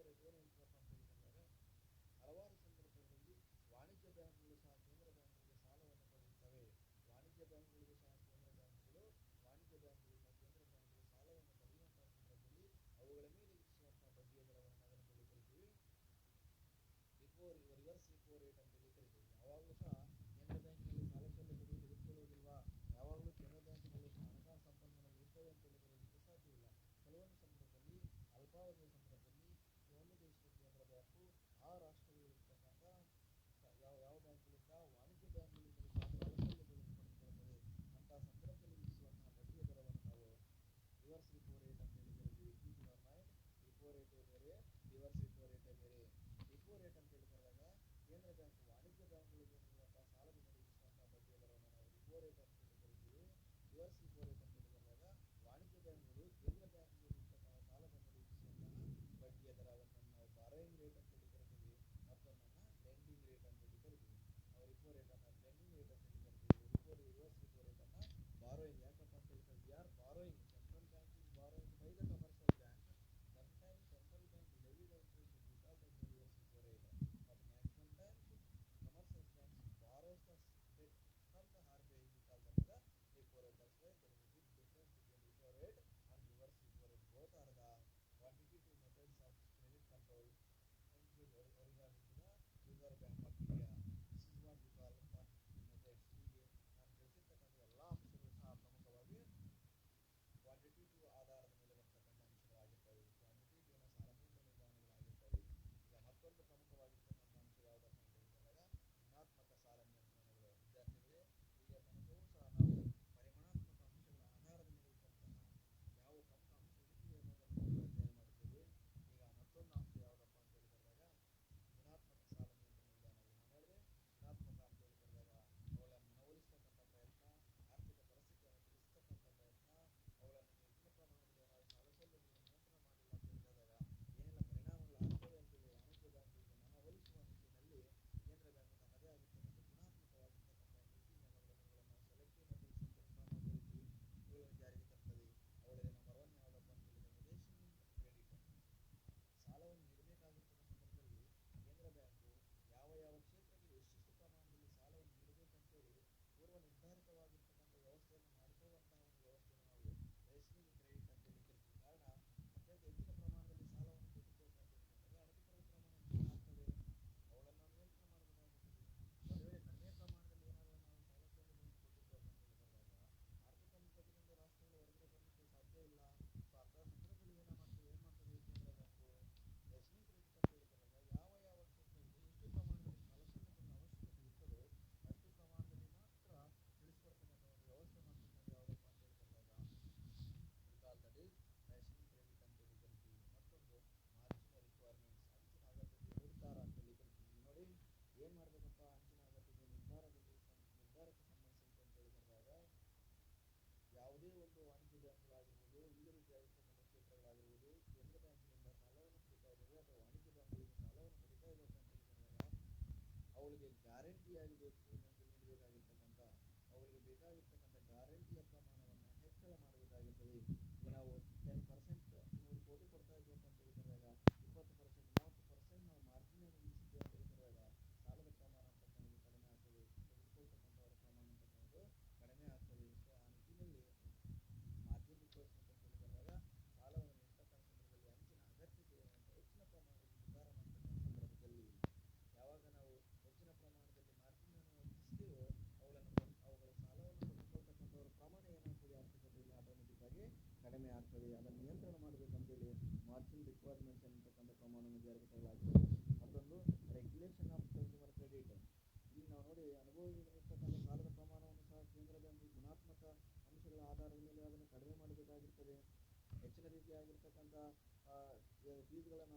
ರೇಟ್ ಏನು ಹೇಳ್ತದಪ್ಪ ಅಂತ ಹೇಳಿದಾಗ, ಹಲವಾರು ಸಂದರ್ಭಗಳಲ್ಲಿ ವಾಣಿಜ್ಯ ಬ್ಯಾಂಕ್ಗಳು ಸಹ ಕೇಂದ್ರ ಬ್ಯಾಂಕ್ಗಳಿಗೆ ಸಾಲವನ್ನು ಪಡೆಯುತ್ತವೆ. ವಾಣಿಜ್ಯ ಬ್ಯಾಂಕ್ಗಳಿಗೂ ಸಹ ಕೇಂದ್ರ ಬ್ಯಾಂಕ್ಗಳು ಸಾಲವನ್ನು ಪಡೆಯುವಂತಹ ಸಂದರ್ಭದಲ್ಲಿ ಅವುಗಳ ಮೇಲೆ ವಿಧಿಸುವಂತಹ ಬಡ್ಡಿಯ ದರವನ್ನು ನಾವೇನಂತೇಳಿ ಕರಿತೀವಿ, ರಿವರ್ಸ್ ರಿಪೋ ರೇಟ್ ಅಂತೇಳಿ ಕರಿತೀವಿ. ಯಾವಾಗಲೂ ಸಹ ಕೇಂದ್ರ ಬ್ಯಾಂಕಿನಲ್ಲಿ ಸಾಲ ಸೌಲಭ್ಯಗಳು ತೆಗೆದುಕೊಳ್ಳುವುದಿಲ್ವಾ? ಯಾವಾಗಲೂ ಕೇಂದ್ರ ಬ್ಯಾಂಕಿನಲ್ಲಿ ಹಣಕಾಸು ಸಂಪನ್ಮೂಲಗಳು ಇರ್ತವೆ ಅಂತ ಹೇಳಿಕೊಳ್ಳಲಿಕ್ಕೆ ಸಾಧ್ಯವಿಲ್ಲ. ಕೆಲವೊಂದು ಸಂದರ್ಭದಲ್ಲಿ ಅಲ್ಪಾವಧಿಯ ಸಂದರ್ಭದಲ್ಲಿ ಒಂದು ದೇಶದ ಕೇಂದ್ರ ಬ್ಯಾಂಕು ಆ ರಾಷ್ಟ್ರದಲ್ಲಿರ್ತಕ್ಕಂಥ ಯಾವ ಬ್ಯಾಂಕ್ಗಳಿಂದ, ವಾಣಿಜ್ಯ ಬ್ಯಾಂಕ್ಗಳಿಂದಲೂ ಸಹ ಸಾಲ ಸೌಲಭ್ಯಗಳನ್ನು ಪಡೆದುಕೊಳ್ಳುತ್ತದೆ. ಅಂತಹ ಸಂದರ್ಭದಲ್ಲಿ ವಿಧಿಸುವಂತಹ ಬಡ್ಡಿಯ ದರವನ್ನು ನಾವು ರಿವರ್ಸ್ ರಿಪೋ ರೇಟ್ ಅಂತೇಳಿ ಕರಿತೀವಿ. ಕೀಪ್ ಇನ್ ಮೈಂಡ್, ರಿಪೋ ರೇಟೇ ಬೇರೆ, ರಿವರ್ಸ್ ರಿಪೋ ರೇಟೇ ಬೇರೆ. ರಿಪೋ ರೇಟ್ ಅಂತ ಹೇಳಿದಾಗ ಕೇಂದ್ರ ಬ್ಯಾಂಕ್ ವಾಣಿಜ್ಯ ಬ್ಯಾಂಕ್ಗಳಿಗೆ ನೀಡುವಂತಹ ಸಾಲದ ಮೇಲೆ ವಿಧಿಸುವಂತಹ ಬಡ್ಡಿಯ ದರವನ್ನು ನಾವು ರಿಪೋ ರೇಟ್ ಅಂತೇಳಿ ಕರಿತೀವಿ. ರಿವರ್ಸ್ ರಿಪೋ ರೇಟ್ ಅಂತ ಹೇಳಿದಾಗ ವಾಣಿಜ್ಯ ಬ್ಯಾಂಕ್ಗಳು ಕೇಂದ್ರ ಬ್ಯಾಂಕ್ಗೆ ನೀಡತಕ್ಕಂತಹ ಸಾಲದ ಮೇಲೆ ವಿಧಿಸುವಂತಹ ಬಡ್ಡಿಯ ದರವನ್ನು ನಾವು ಬಾರೋಯಿಂಗ್ ರೇಟ್ ಅಂತೇಳಿ ಕರಿತೀವಿ. ಮತ್ತೊಂದನ್ನು ಲೆಂಡಿಂಗ್ ರೇಟ್ ಅಂತೇಳಿ ಕರಿತೀವಿ. ನಾವು ರಿಪೋ ರೇಟ್ ಅನ್ನು ಲೆಂಡಿಂಗ್ ರೇಟ್ ಅಂತೇಳಿ ಕರಿತೀವಿ. ರಿವರ್ಸ್ ರಿಪೋ ರೇಟ್ ಅನ್ನು ಬಾರೋಯಿಂಗ್. ಯಾಕಪ್ಪ ಅಂತ ಹೇಳಿದ್ರೆ we are borrowing, central bank is borrowing by the commercial bank. Sometimes central bank levy the interest because of the reverse repo rate, but maximum times commercial banks borrows the debt from the RBI because of the repo rate. That's why there is a big difference between repo rate and reverse repo rate. Both are the quantitative methods of credit control regarding to the Reserve Bank of India. This is what we call quantitative methods. ಹೀಗೆ ನಾನು ತಿಳಿಸಿರ್ತಕ್ಕಂಥ ಎಲ್ಲ ಅಂಶಗಳು ಸಹ ಪ್ರಮುಖವಾಗಿ ಕ್ವಾಂಟಿಟೇಟಿವ್ ಆಧಾರದ ಮೇಲೆ ಬರ್ತಕ್ಕಂಥ ಅಂಶಗಳಾಗಿರ್ತವೆ. ಕ್ವಾಂಟಿಟೇಟಿವ್ನ ಸಾಲ ನಿಯಂತ್ರಣ ವಿಧಾನಗಳಾಗಿರ್ತವೆ. ಈಗ ಮತ್ತೊಂದು ಪ್ರಮುಖವಾಗಿರ್ತಕ್ಕಂಥ ಅಂಶ ಯಾವುದಪ್ಪ ಅಂತ ಹೇಳಿದಾಗ ಗುಣಾತ್ಮಕ ಸಾಲ ನಿಯಂತ್ರಣಗಳು. ವಿದ್ಯಾರ್ಥಿಗಳೇ, ಇಲ್ಲಿಯ ತನಕವೂ ಸಹ ನಾವು ಪರಿಮಾಣಾತ್ಮಕ ಅಂಶಗಳ ಆಧಾರದ ಮೇಲೆ ಇದ್ದಂತಹ ಯಾವ ಪ್ರಮುಖ ಅಂಶಗಳಿವೆ ಅನ್ನೋದನ್ನು ನಾವು ಅಧ್ಯಯನ ಮಾಡಿದ್ದೇವೆ. ಈಗ ಮತ್ತೊಂದು ಅಂಶ ಯಾವುದಪ್ಪ ಅಂತ ಹೇಳಿದಾಗ ಗುಣಾತ್ಮಕ ಸಾಲ ನಿಯಂತ್ರಣ ವಿಧಾನಗಳು. ನಾನು ಹೇಳಿದೆ ಗುಣಾತ್ಮಕ ಅಂತ ಹೇಳಿದಾಗ ಅವುಗಳನ್ನು ಮನವೊಲಿಸತಕ್ಕಂಥ ಪ್ರಯತ್ನ, ಆರ್ಥಿಕ ಪರಿಸ್ಥಿತಿಯನ್ನು ತಿಳಿಸತಕ್ಕಂಥ ಪ್ರಯತ್ನ, ಅವುಗಳನ್ನು ಹೆಚ್ಚಿನ ಪ್ರಮಾಣದಲ್ಲಿ ಏನಾದರೂ ಸಾಲ ಸೌಲಭ್ಯಗಳನ್ನು ನಿಯಂತ್ರಣ ಮಾಡಿಲ್ಲ ಅಂತ ಹೇಳಿದಾಗ ಏನೆಲ್ಲ ಪರಿಣಾಮಗಳಾಗ್ತವೆ ಅಂತೇಳಿ ವಾಣಿಜ್ಯ ಬ್ಯಾಂಕ್ಗಳಿಗೆ ಮನವೊಲಿಸುವ ನಿಟ್ಟಿನಲ್ಲಿ ಕೇಂದ್ರ ಬ್ಯಾಂಕ್ ತನ್ನದೇ ಆಗಿರ್ತಕ್ಕಂಥ ಗುಣಾತ್ಮಕವಾಗಿರ್ತಕ್ಕಂಥ ನೀತಿ ನಿಯಮಗಳನ್ನು ನಾವು ಸೆಲೆಕ್ಟಿವ್ ಮೆಥಡ್ಸ್ ಅಂತೇಳಿ ಸಹ ನಾವು ಕರಿತೀವಿ, ಇವುಗಳನ್ನು ಜಾರಿಗೆ ತರ್ತದೆ. ಅವುಗಳಲ್ಲಿ ನಂಬರ್ 1 ಯಾವುದಪ್ಪ ಅಂತ ಹೇಳಿದಾಗ ರೇಷನಿಂಗ್ ಕ್ರೆಡಿಟ್. ಸಾಲವನ್ನು ನೀಡಬೇಕಾಗಿರ್ತಕ್ಕ ಸಂದರ್ಭದಲ್ಲಿ ಕೇಂದ್ರ ಬ್ಯಾಂಕು ಯಾವ ಕ್ಷೇತ್ರಕ್ಕೆ ಎಷ್ಟೆಷ್ಟು ಪ್ರಮಾಣದಲ್ಲಿ ಸಾಲವನ್ನು ನೀಡಬೇಕಂತೇಳಿ ಪೂರ್ವ ನಿರ್ಧಾರಿತವಾಗಿರ್ತಕ್ಕಂಥ ವ್ಯವಸ್ಥೆಯನ್ನು ಮಾಡಿಕೊಳ್ಳುವಂತಹ ಒಂದು ವ್ಯವಸ್ಥೆಯನ್ನು ನಾವು ರೇಷನಿಂಗ್ ಕ್ರೆಡಿಟ್ ಅಂತೇಳಿ ಕರಿತೀವಿ. ಕಾರಣ, ಅತ್ಯಂತ ಹೆಚ್ಚಿನ ಪ್ರಮಾಣದಲ್ಲಿ ಸಾಲವನ್ನು ಕೊಟ್ಟಿದ್ದೇವೆ ಅಂತ ಹೇಳಿದಾಗ ಅನಧಿಕೃತ ಪ್ರಮಾಣ ಹೆಚ್ಚಿನ ಆಗ್ತದೆ, ಅವುಗಳನ್ನು ನಾವು ನಿಯಂತ್ರಣ ಮಾಡಬೇಕಾಗುತ್ತದೆ. ಒಂದು ವೇಳೆ ಕಡಿಮೆ ಪ್ರಮಾಣದಲ್ಲಿ ಏನಾದರೂ ನಾವು ಸಾಲ ಸೌಲಭ್ಯವನ್ನು ಕೊಟ್ಟಿದ್ದೇವೆ ಅಂತ ಹೇಳಿದಾಗ ಆರ್ಥಿಕ ಮುಗ್ಗಟ್ಟಿನಿಂದ ರಾಷ್ಟ್ರಗಳು ಹೊರಗಡೆ ಬರಲಿಕ್ಕೆ ಸಾಧ್ಯ ಇಲ್ಲ. ಸೊ ಅಂತಹ ಸಂದರ್ಭದಲ್ಲಿ ಏನ್ ಮಾಡ್ತದೆ ಕೇಂದ್ರ ಬ್ಯಾಂಕು ರೇಷನಿಂಗ್ ಕ್ರೆಡಿಟ್ ಅಂತ ಹೇಳಿದಾಗ ಯಾವ ಕ್ಷೇತ್ರಗಳಿಗೆ ಎಷ್ಟು ಪ್ರಮಾಣದಲ್ಲಿ ಸಾಲ ಸೌಲಭ್ಯಗಳ ಅವಶ್ಯಕತೆ ಇರ್ತದೋ ಅಷ್ಟು ಪ್ರಮಾಣದಲ್ಲಿ ಮಾತ್ರ ತಿಳಿಸ್ಕೊಡ್ತಕ್ಕಂಥ ಒಂದು ವ್ಯವಸ್ಥೆ ಮಾಡ್ತಕ್ಕಂಥ ಯಾವುದಪ್ಪ ಅಂತ ಹೇಳಿದಾಗ call that is rationing credit ಅಂತೇಳಿ ಕರಿತೀವಿ. ಮತ್ತೊಂದು ಮಾರ್ಜಿನ್ ರಿಕ್ವೈರ್ಮೆಂಟ್ಸ್, ಅಂಚಿನ ಅಗತ್ಯತೆ ನಿರ್ಧಾರ ಅಂತೇಳಿ ಕರಿತೀವಿ. ನೋಡಿ, ಏನ್ ಮಾಡ್ಬೇಕಪ್ಪ ಅಂಚಿನ ಅಗತ್ಯತೆ ನಿರ್ಧಾರಕ್ಕೆ ಸಂಬಂಧಿಸಿದಂತೆ ಅಂತ ಹೇಳಿದಾಗ ಯಾವುದೇ ಒಂದು ವಾಣಿಜ್ಯ ಬ್ಯಾಂಕ್ಗಳಾಗಿರ್ಬೋದು, ವಿವಿಧ ರೀತಿಯಾಗಿರ್ತಕ್ಕಂಥ ಕ್ಷೇತ್ರಗಳಾಗಿರ್ಬೋದು, ಕೇಂದ್ರ ಬ್ಯಾಂಕಿನಿಂದ ಸಾಲವನ್ನು ಪಡಿತಾ ಇದ್ದೇವೆ ಅಥವಾ ವಾಣಿಜ್ಯ ಬ್ಯಾಂಕ್ಗಳಿಂದ ಸಾಲವನ್ನು ಪಡಿತಾ ಇದ್ದೇವೆ ಅಂತ ಹೇಳಿದಾಗ ಅವಳಿಗೆ ಗ್ಯಾರಂಟಿಯಾಗಿ ನೀಡಬೇಕಾಗಿರ್ತಕ್ಕಂಥ ಅವಳಿಗೆ ಬೇಕಾಗಿರ್ತಕ್ಕಂಥ ಗ್ಯಾರಂಟಿಯ ಪ್ರಮಾಣವನ್ನು ಹೆಚ್ಚಳ ಮಾಡಬೇಕಾಗುತ್ತದೆ. ಈಗ ನಾವು 10% 100 ಕೋಟಿ ಕೊಡ್ತಾ ಇದ್ದೇವೆ ಅಂತ ಹೇಳಿದಾಗ 20%, 30% ನಾವು ಮಾರ್ಜಿನ್ ಅನ್ನು ವಿಧಿಸಿದ್ದೇವೆ ಅಂತ ಹೇಳಿದಾಗ ಸಾಲದ ಪ್ರಮಾಣ ಅಂತಕ್ಕಂಥದ್ದು ಕಡಿಮೆ ಆಗ್ತದೆ, ತೆಗೆದುಕೊಳ್ತಕ್ಕಂಥವರ ಪ್ರಮಾಣ ಅಂತಕ್ಕಂಥದ್ದು ಕಡಿಮೆ ಆಗ್ತದೆ. ಸೊ ಆ ನಿಟ್ಟಿನಲ್ಲಿ ಮಾರ್ಜಿನ್ ರಿಕ್ವೈರ್ಮೆಂಟ್ ಅಂತ ಹೇಳಿದಾಗ ಸಾಲವನ್ನು ನೀಡತಕ್ಕಂಥ ಸಂದರ್ಭದಲ್ಲಿ ಅಂಚಿನ ಅಗತ್ಯತೆಯನ್ನು ಹೆಚ್ಚಿನ ಪ್ರಮಾಣದಲ್ಲಿ ನಿರ್ಧಾರ ಮಾಡತಕ್ಕಂಥ ಸಂದರ್ಭದಲ್ಲಿ ಯಾವಾಗ ನಾವು ಹೆಚ್ಚಿನ ಪ್ರಮಾಣದಲ್ಲಿ ಮಾರ್ಜಿನ್ ಅನ್ನು ವಿಧಿಸ್ತೀವೋ ಅವುಗಳ ಸಾಲವನ್ನು ಪಡೆದುಕೊಳ್ತಕ್ಕಂಥವ್ರ ಪ್ರಮಾಣ ಏನಾಗ್ತದೆ ಆರ್ಥಿಕತೆಯಲ್ಲಿ ಆಟೋಮೆಟಿಕ್ ಆಗಿ ಕಡಿಮೆ ಆಗ್ತದೆ. ಅದನ್ನು ನಿಯಂತ್ರಣ ಮಾಡಬೇಕಂತೇಳಿ ಮಾರ್ಜಿನ್ ರಿಕ್ವೈರ್ಮೆಂಟ್ಸ್ ಎನ್ನತಕ್ಕಂಥ ಪ್ರಮಾಣವನ್ನು ಜಾರಿಗೆ ತರಲಾಗ್ತದೆ. ಮತ್ತೊಂದು ರೆಗ್ಯುಲೇಷನ್ ಆಫ್ ಕನ್ಸ್ಯೂಮರ್ ಕ್ರೆಡಿಟ್. ಇಲ್ಲಿ ನಾವು ನೋಡಿ ಅನುಭವಿಗಳಿರ್ತಕ್ಕಂಥ ಸಾಲದ ಪ್ರಮಾಣವನ್ನು ಸಹ ಕೇಂದ್ರ ಬ್ಯಾಂಕ್ ಗುಣಾತ್ಮಕ ಅಂಶಗಳ ಆಧಾರದ ಮೇಲೆ ಅದನ್ನು ಕಡಿಮೆ ಮಾಡಬೇಕಾಗಿರ್ತದೆ. ಹೆಚ್ಚಿನ ರೀತಿಯಾಗಿರ್ತಕ್ಕಂಥ ಫೀಸ್ಗಳನ್ನು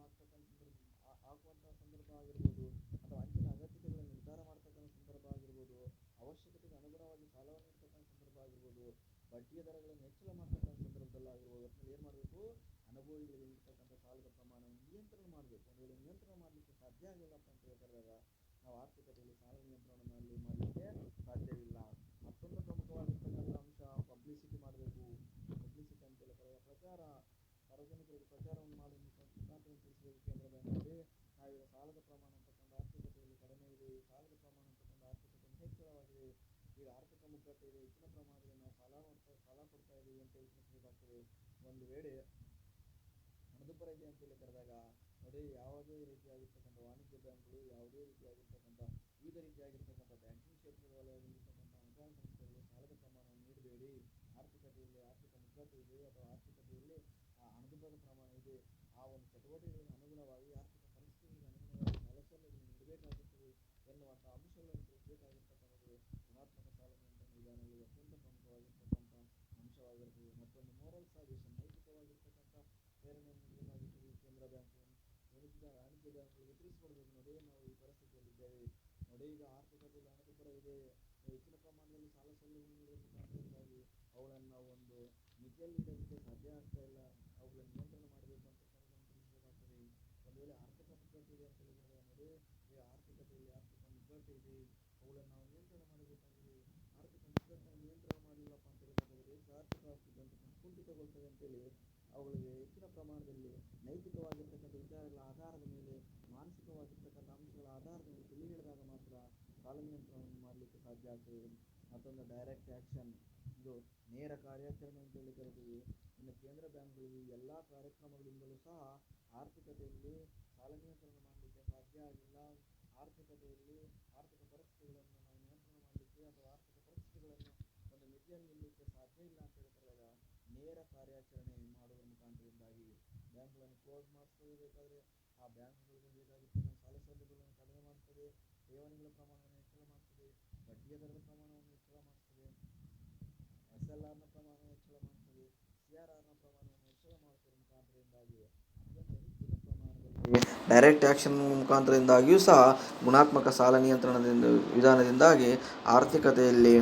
ಹಾಕುವಂತಹ ಸಂದರ್ಭ ಆಗಿರ್ಬೋದು, ಅಥವಾ ಅಂಚಿನ ಅಗತ್ಯತೆಗಳನ್ನು ನಿರ್ಧಾರ ಮಾಡ್ತಕ್ಕಂಥ ಸಂದರ್ಭ ಆಗಿರ್ಬೋದು, ಅವಶ್ಯಕತೆಗೆ ಅನುಗುಣವಾಗಿ ಸಾಲವನ್ನು ನೀಡ್ತಕ್ಕಂಥ ಸಂದರ್ಭ ಆಗಿರ್ಬೋದು, ಬಡ್ಡಿಯ ದರಗಳನ್ನು ಹೆಚ್ಚಳ ಮಾಡ್ತಕ್ಕಂಥ ಸಂದರ್ಭದಲ್ಲಾಗಿರ್ಬೋದು, ಒಟ್ಟಿನಲ್ಲಿ ಏನು ಮಾಡಬೇಕು, ಅನುಭವಿಗಳಿಗೆ ನೀಡ್ತಕ್ಕಂಥ ಸಾಲದ ಪ್ರಮಾಣವನ್ನು ನಿಯಂತ್ರಣ ಮಾಡಬೇಕು. ಒಂದು ವೇಳೆ ನಿಯಂತ್ರಣ ಮಾಡಲಿಕ್ಕೆ ಸಾಧ್ಯ ಆಗಿಲ್ಲಪ್ಪ ಅಂತ ಹೇಳಿದಾಗ ನಾವು ಆರ್ಥಿಕತೆಯಲ್ಲಿ ಸಾಲ ನಿಯಂತ್ರಣದಲ್ಲಿ ಮಾಡಲಿಕ್ಕೆ ಸಾಧ್ಯವಿಲ್ಲ. ಮತ್ತೊಂದು ಪ್ರಮುಖವಾಗಿರ್ತಕ್ಕಂಥ ಅಂಶ ಪಬ್ಲಿಸಿಟಿ ಮಾಡಬೇಕು. ಪಬ್ಲಿಸಿಟಿ ಅಂತೇಳಿ ಪ್ರಚಾರ ಸಾರ್ವಜನಿಕರಿಗೆ ಪ್ರಚಾರವನ್ನು ಮಾಡುವ ಮುಖಾಂತರ ತಿಳಿಸಬೇಕು ಕೇಂದ್ರ ಬ್ಯಾಂಕ್ನಲ್ಲಿ. ನಾವೀಗ ಸಾಲದ ಪ್ರಮಾಣ ಅಂತಕ್ಕಂಥ ಆರ್ಥಿಕತೆಯಲ್ಲಿ ಕಡಿಮೆ ಇದೆ, ಈ ಸಾಲದ ಪ್ರಮಾಣ ಅಂತಕ್ಕಂಥ ಆರ್ಥಿಕತೆಯಲ್ಲಿ ಹೆಚ್ಚಳವಾಗಿದೆ, ಈಗ ಆರ್ಥಿಕ ಮುಗ್ಗಟ್ಟು ಇದೆ, ಹೆಚ್ಚಿನ ಪ್ರಮಾಣದಲ್ಲಿ ನಾವು ಸಾಲ ಕೊಡ್ತಾ ಇದ್ದೀವಿ ಅಂತೇಳಿ ತಿಳಿಸಬೇಕಾಗ್ತದೆ. ಒಂದು ವೇಳೆ ಹಣದುಬ್ಬರ ಇದೆ ಅಂತೇಳಿ ಕರೆದಾಗ ನೋಡಿ, ಯಾವುದೇ ರೀತಿಯಾಗಿರ್ತಕ್ಕಂಥ ವಾಣಿಜ್ಯ ಬ್ಯಾಂಕ್ಗಳು, ಯಾವುದೇ ರೀತಿಯಾಗಿರ್ತಕ್ಕಂಥ ವಿವಿಧ ರೀತಿಯಾಗಿರ್ತಕ್ಕಂಥ ಬ್ಯಾಂಕಿಂಗ್ ಕ್ಷೇತ್ರದ ವಲಯದಲ್ಲಿರ್ತಕ್ಕಂಥ ಹಣಕಾಸು ಸಂಸ್ಥೆಗಳು ಸಾಲದ ಪ್ರಮಾಣವನ್ನು ನೀಡಬೇಡಿ. ಆರ್ಥಿಕತೆಯಲ್ಲಿ ಆರ್ಥಿಕ ಮುಗ್ಗಟ್ಟು ಇದೆ ಅಥವಾ ಆರ್ಥಿಕತೆಯಲ್ಲಿ ಹಣದುಬ್ಬರದ ಪ್ರಮಾಣ ಇದೆ, ಆ ಒಂದು ಚಟುವಟಿಕೆಗಳಿಗೆ ಅನುಗುಣವಾಗಿ ಆರ್ಥಿಕ ಪರಿಸ್ಥಿತಿಗಳಿಗೆ ಅನುಗುಣವಾಗಿ ಸಾಲ ಸೌಲಭ್ಯಗಳನ್ನು ನೀಡಬೇಕಾಗುತ್ತದೆ ಎನ್ನುವಂಥ ಅಂಶಗಳನ್ನು ತಿಳಿಸಬೇಕಾಗಿರ್ತಕ್ಕಂಥದ್ದು ಗುಣಾತ್ಮಕ ಸಾಲ ನಿಯಂತ್ರಣ ವಿಧಾನಗಳಲ್ಲಿ ಅತ್ಯಂತ ಪ್ರಮುಖವಾಗಿರ್ತಕ್ಕಂಥ ಅಂಶವಾಗಿರುತ್ತದೆ. ಮತ್ತೊಂದು ಮೋರಲ್ ಸಾಜೆಷನ್, ನೈತಿಕವಾಗಿರ್ತಕ್ಕಂಥ ಪ್ರೇರಣೆಯನ್ನು ನೀಡಬೇಕಾಗುತ್ತದೆ. ಕೇಂದ್ರ ಬ್ಯಾಂಕು ವಾಣಿಜ್ಯ ಬ್ಯಾಂಕ್ಗಳಿಗೆ ತಿಳಿಸಿಕೊಡ್ಬೇಕು, ನೋಡಿ ನಾವು ಈ ಪರಿಸ್ಥಿತಿಯಲ್ಲಿದ್ದೇವೆ, ನೋಡಿ ಈಗ ಆರ್ಥಿಕತೆಯಲ್ಲಿ ಹಣದುಬ್ಬರ ಇದೆ, ಹೆಚ್ಚಿನ ಪ್ರಮಾಣದಲ್ಲಿ ಸಾಲ ಸೌಲಭ್ಯಗಳನ್ನು ನೀಡುವ ಮುಖಾಂತರವಾಗಿ ಅವುಗಳನ್ನು ನಾವು ಒಂದು ಮಿತಿಯಲ್ಲಿ ಇಡಲಿಕ್ಕೆ ಸಾಧ್ಯ ಆಗ್ತಾ ಇಲ್ಲ, ಅವುಗಳನ್ನು ನಿಯಂತ್ರಣ ಮಾಡಬೇಕು ಅಂತಕ್ಕಂಥದ್ದನ್ನು ತಿಳಿಸಬೇಕಾಗ್ತದೆ. ಒಂದು ವೇಳೆ ಆರ್ಥಿಕ ಮುಗ್ಗಟ್ಟು ಇದೆ ಅಂತ ಹೇಳಿದರೆ ನೋಡಿ, ಈಗ ಆರ್ಥಿಕತೆಯಲ್ಲಿ ಆರ್ಥಿಕ ಮುಗ್ಗಟ್ಟು ಇದೆ, ಅವುಗಳನ್ನು ನಾವು ನಿಯಂತ್ರಣ ಮಾಡಬೇಕಾಗಿದೆ. ಆರ್ಥಿಕ ಮುಗ್ಗಟ್ಟನ್ನು ನಿಯಂತ್ರಣ ಮಾಡಲಿಲ್ಲಪ್ಪ ಅಂತ ಹೇಳಿದ್ರೆ ದೇಶ ಆರ್ಥಿಕ ಸ್ಥಿತಿ ಕುಂಠಿತಗೊಳ್ತದೆ ಅಂತೇಳಿ ಅವುಗಳಿಗೆ ಹೆಚ್ಚಿನ ಪ್ರಮಾಣದಲ್ಲಿ ನೈತಿಕವಾಗಿರ್ತಕ್ಕಂಥ ವಿಚಾರಗಳ ಆಧಾರದ ಮೇಲೆ, ಮಾನಸಿಕವಾಗಿರ್ತಕ್ಕಂಥ ಅಂಶಗಳ ಆಧಾರದ ಮೇಲೆ ತಿಳಿ ಹೇಳಿದಾಗ ಮಾತ್ರ ಸಾಲ ನಿಯಂತ್ರಣವನ್ನು ಮಾಡಲಿಕ್ಕೆ ಸಾಧ್ಯ ಆಗ್ತದೆ. ಮತ್ತೊಂದು ಡೈರೆಕ್ಟ್ ಆ್ಯಕ್ಷನ್, ಇದು ನೇರ ಕಾರ್ಯಾಚರಣೆ ಅಂತೇಳಿ ಕರಿತೀವಿ. ಇನ್ನು ಕೇಂದ್ರ ಬ್ಯಾಂಕ್ಗಳು ಎಲ್ಲ ಕಾರ್ಯಕ್ರಮಗಳಿಂದಲೂ ಸಹ ಆರ್ಥಿಕತೆಯಲ್ಲಿ ಸಾಲ ನಿಯಂತ್ರಣ ಮಾಡಲಿಕ್ಕೆ ಸಾಧ್ಯ ಆಗಿಲ್ಲ. ಆರ್ಥಿಕತೆಯಲ್ಲಿ ಆರ್ಥಿಕ ಪರಿಸ್ಥಿತಿಗಳನ್ನು ನಾವು ನಿಯಂತ್ರಣ ಮಾಡಲಿಕ್ಕೆ ಅಥವಾ ಆರ್ಥಿಕ ಪರಿಸ್ಥಿತಿಗಳನ್ನು ಒಂದು ಮಿತಿಯಲ್ಲಿ ನಿಲ್ಲಲಿಕ್ಕೆ ಸಾಧ್ಯ ಇಲ್ಲ ಅಂತ ಹೇಳಿದಾಗ ನೇರ ಕಾರ್ಯಾಚರಣೆ ಮಾಡುವ ಮುಖಾಂತರದಿಂದಾಗಿ ಬ್ಯಾಂಕ್ಗಳನ್ನು ಕ್ಲೋಸ್ ಮಾಡಿಸ್ತದೆ, ಬೇಕಾದರೆ ಆ ಬ್ಯಾಂಕ್ಗಳಿಗೆ ಬೇಕಾಗಿರ್ತಕ್ಕಂಥ ಸಾಲ ಸೌಲಭ್ಯಗಳನ್ನು ಕಡಿಮೆ ಮಾಡ್ತದೆ, ಠೇವಣಿಗಳ ಪ್ರಮಾಣವನ್ನು ಹೆಚ್ಚಳ ಮಾಡ್ತದೆ, ಬಡ್ಡಿಯ ದರದ ಪ್ರಮಾಣವನ್ನು ಹೆಚ್ಚಳ ಮಾಡ್ತದೆ, SLRನ ಪ್ರಮಾಣವನ್ನು ಹೆಚ್ಚಳ ಮಾಡ್ತದೆ, CRRನ ಪ್ರಮಾಣವನ್ನು ಹೆಚ್ಚಳ ಮಾಡುವುದರ ಮುಖಾಂತರದಿಂದಾಗಿ ಅತ್ಯಂತ ಹೆಚ್ಚಿನ ಪ್ರಮಾಣದಲ್ಲಿ ಡೈರೆಕ್ಟ್ ಆ್ಯಕ್ಷನ್ ಮುಖಾಂತರದಿಂದಾಗಿಯೂ ಸಹ ಗುಣಾತ್ಮಕ ಸಾಲ ನಿಯಂತ್ರಣದಿಂದ ವಿಧಾನದಿಂದಾಗಿ ಆರ್ಥಿಕತೆಯಲ್ಲಿ